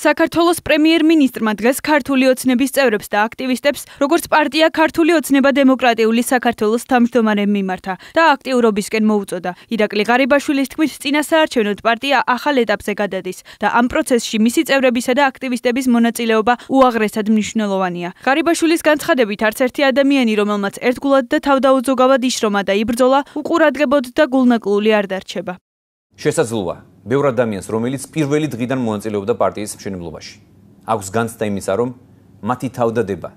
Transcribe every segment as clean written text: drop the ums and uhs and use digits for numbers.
საქართველოს პრემიერ-მინისტრმა დღეს ქართული ოცნების წევრებს და აქტივისტებს, როგორც პარტია ქართული ოცნება დემოკრატიული საქართველოს თავმჯდომარემ მიმართა და აქტიურობისკენ მოუწოდა. ირაკლი ღარიბაშვილის თქმით, წინასაარჩევნოდ პარტია ახალ ეტაპზე გადადის და ამ პროცესში მისი წევრებისა და აქტივისტების მონაწილეობა უაღრესად მნიშვნელოვანია. ღარიბაშვილის განცხადებით, არც ერთი ადამიანი, რომელმაც ერთგულად და თავდაუძოგავად იშრომა და იბრძოლა, უყურადღებოდ და გულნაკლული არ დარჩება. შესაძლოა ბევრ ადამიანს, რომელიც პირველი დღიდან მონაწილეობდა პარტიის მშენებლობაში. აქვს განცდა იმისა, რომ მათი თავდადება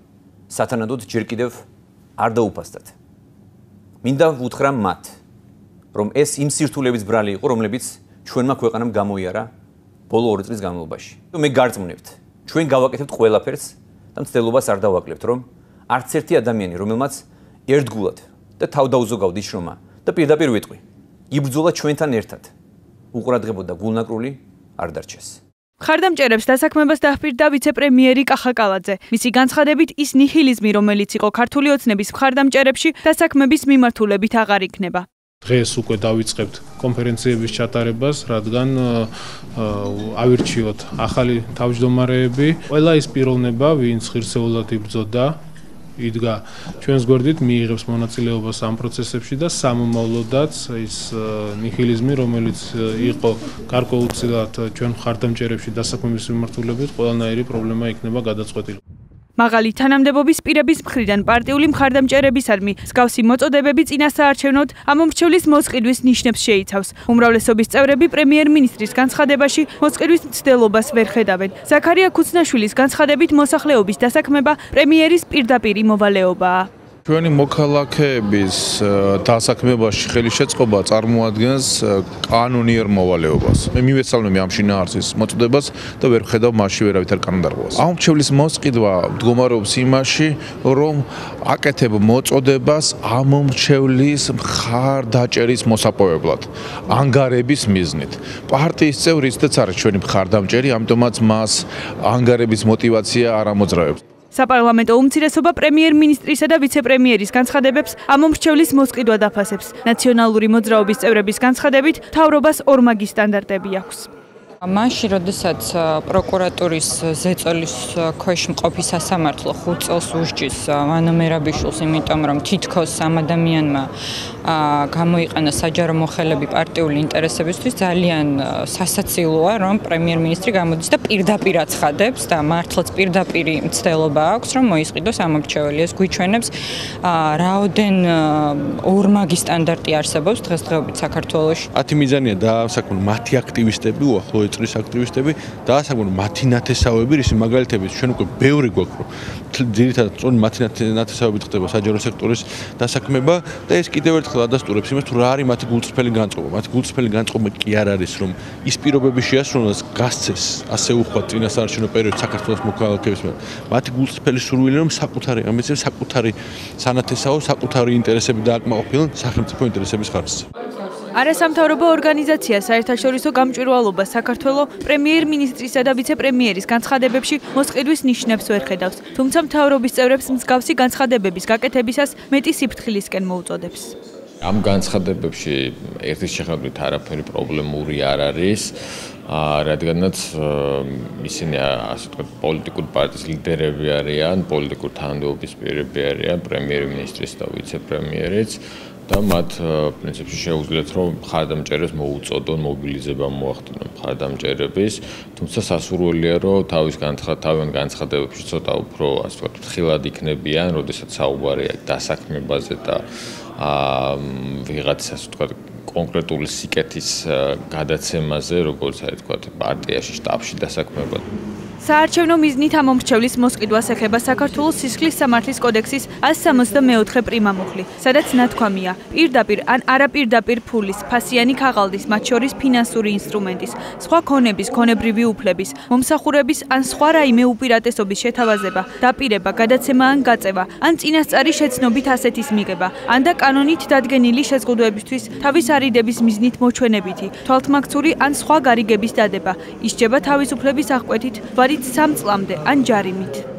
სათანადოდ ჯერ კიდევ არ დაუფასდათ. მინდა ვუთხრა მათ, რომ ეს იმ სირთულების ბრალი იყო, რომლებიც ჩვენმა ქვეყანამ გამოიარა ბოლო 2 წლის განმავლობაში. მე გარწმუნებთ, ჩვენ გავაკეთებთ ყველაფერს და მცდელობას არ დავაკლებთ, რომ არც ერთი ადამიანი, რომელმაც ერთგულად და თავდაუზოგავად იშრომა და პირდაპირ ვიტყვი, იბრძოლა ჩვენთან ერთად. უყურადღებოდა გულნაკლული არ დარჩეს. მხარდამჭერებს დასაქმებას დაჰპირდა ვიცე-პრემიერი კახა კალაძე. მისი განცხადებით, ის ნიჰილიზმი, რომელიც იყო ქართული ოცნების მხარდამჭერებში, დასაქმების მიმართულებით აღარ იქნება. დღეს უკვე დავიწყებთ კონფერენციების ჩატარებას, რადგან ავირჩიოთ ახალი თავმჯდომარეები. ყველა ის პიროვნება, ვინც ღირსეულად იბრძოდა, იდგა ჩვენს გვერდით, მიიღებს მონაწილეობას ამ პროცესებში და სამომავლოდაც ის ნიჰილიზმი, რომელიც იყო გარკვეულწილად ჩვენ მხარდამჭერებში დასაქმების მიმართულებით, ყველანაირი პრობლემა იქნება გადაწყვეტილი. მაღალი თანამდებობის პირების მხრიდან პარტიული მხარდამჭერებისადმი მსგავსი მოწოდებები წინასაარჩევნოდ ამომრჩევლის მოსყიდვის ნიშნებს შეიცავს. უმრავლესობის წევრები პრემიერ-მინისტრის განცხადებაში მოსყიდვის მცდელობას ვერ ხედავენ. ზაქარია ქუცნაშვილის განცხადებით, მოსახლეობის დასაქმება პრემიერის პირდაპირი მოვალეობაა. ჩვენი მოქალაქეების დასაქმებაში ხელისშეწყობა წარმოადგენს კანონიერ მოვალეობას. მე მივესალმები ამ შინაარსის მოწოდებას და ვერ ხედავ მასში ვერავითარ კანონმდებლობას. ამომრჩევლის მოსყიდვა მდგომარეობს იმაში, რომ აკეთებ მოწოდებას ამომრჩევლის მხარდაჭერის მოსაპოვებლად, ანგარების მიზნით. პარტიის წევრი ისედაც არის ჩვენი მხარდამჭერი, ამიტომაც მას ანგარების მოტივაცია არ ამოძრავებს. საპარლამენტო უმცირესობა პრემიერ-მინისტრისა და ვიცე-პრემიერის განცხადებებს ამომრჩევლის მოსყიდვა დაფასებს. ნაციონალური მოძრაობის წევრების განცხადებით, მთავრობას ორმაგი სტანდარტები აქვს. მაშინ, როდესაც პროკურატურის ზეწოლის ქვეშ მყოფი სასამართლო 5 წელს უსჯის ვანო მერაბიშვილს, იმიტომ რომ თითქოს ამ ადამიანმა გამოიყენა საჯარო მოხელები პარტიული ინტერესებისთვის, ძალიან სასაცილოა, რომ პრემიერ-მინისტრი გამოდის და პირდაპირ აცხადებს და მართლაც პირდაპირი მცდელობა აქვს, რომ მოისყიდოს ამომრჩეველი. ეს გვიჩვენებს, რაოდენ ორმაგი სტანდარტი არსებობს დღესდღეობით საქართველოში. 10 მიზანია დაასაქმონ მათი აქტივისტები, უახლოე წრის აქტივისტები, დაასაქმონ მათი ნათესავები, ისი მაგალითებით ჩვენ უკვე ბევრი გვაქვს, რომ ძირითადად წონი მათი ნათესავებით ხდება საჯარო სექტორის დასაქმება და ეს კიდევ ერთხელ ადასტურებს იმას, თუ რა არის მათი გულწრფელი განწყობა. მათი გულწრფელი განწყობა კი არ არის, რომ ის პირობები შეასრულოს, გასცეს, ასე უხვად წინასაარჩევნო პერიოდში საქართველოს მოქალაქეების მიერ. მათი გულწრფელი სურვილი, რომ საკუთარი ამბიციები, საკუთარი სანათესაო, საკუთარი ინტერესები დააკმაყოფილონ სახელმწიფო ინტერესების ხარჯზე. არასამთავრობო ორგანიზაცია საერთაშორისო გამჭვირვალობა საქართველოს პრემიერ-მინისტრისა და ვიცე-პრემიერის განცხადებებში მოსყიდვის ნიშნებს ვერ ხედავს, თუმცა მთავრობის წევრებს მსგავსი განცხადებების გაკეთებისას მეტი სიფრთხილისკენ მოუწოდებს. ამ განცხადებებში ერთის შეხედვით არაფერი პრობლემური არ არის, რადგანაც ისინი ასე ვთქვათ პოლიტიკური პარტიის ლიდერები არიან, პოლიტიკური თანამდებობის პირები არიან, პრემიერ-მინისტრიც და ვიცე-პრემიერიც. და მათ პრინციპში შეუძლიათ, რომ მხარდამჭერებს მოუწოდონ, მობილიზება მოახდინონ მხარდამჭერების, თუმცა სასურველია, რომ თავიანთ განცხადებებში ცოტა უფრო, ასე ვთქვათ, ფრთხილად იქნებიან, როდესაც საუბარია დასაქმებაზე და ვიღაცას, ასე ვთქვათ, კონკრეტული სიკეთის გადაცემაზე, როგორც არის, ვთქვათ, პარტიაში, შტაბში დასაქმება. საარჩევნო მიზნით ამომრჩევლის მოსყიდვას ეხება საქართველოს სისხლის სამართლის კოდექსის 164 პრიმამუხლი, სადაც ნათქვამია, პირდაპირ ან არაპირდაპირ ფულის, ფასიანი ქაღალდის, მათ შორის ფინანსური ინსტრუმენტის, სხვა ქონების, ქონებრივი უფლების, მომსახურების ან სხვა რაიმე უპირატესობის შეთავაზება, დაპირება, გადაცემა ან გაწევა, ან წინასწარი შეცნობით ასეთის მიღება, ან და კანონით დადგენილი შეზღუდვებისთვის თავის არიდების მიზნით მოჩვენებითი, თვალთმაქცური ან სხვა გარიგების დადება, ისჯება თავისუფლების აღკვეთით 3 წლამდე ან ჯარიმით.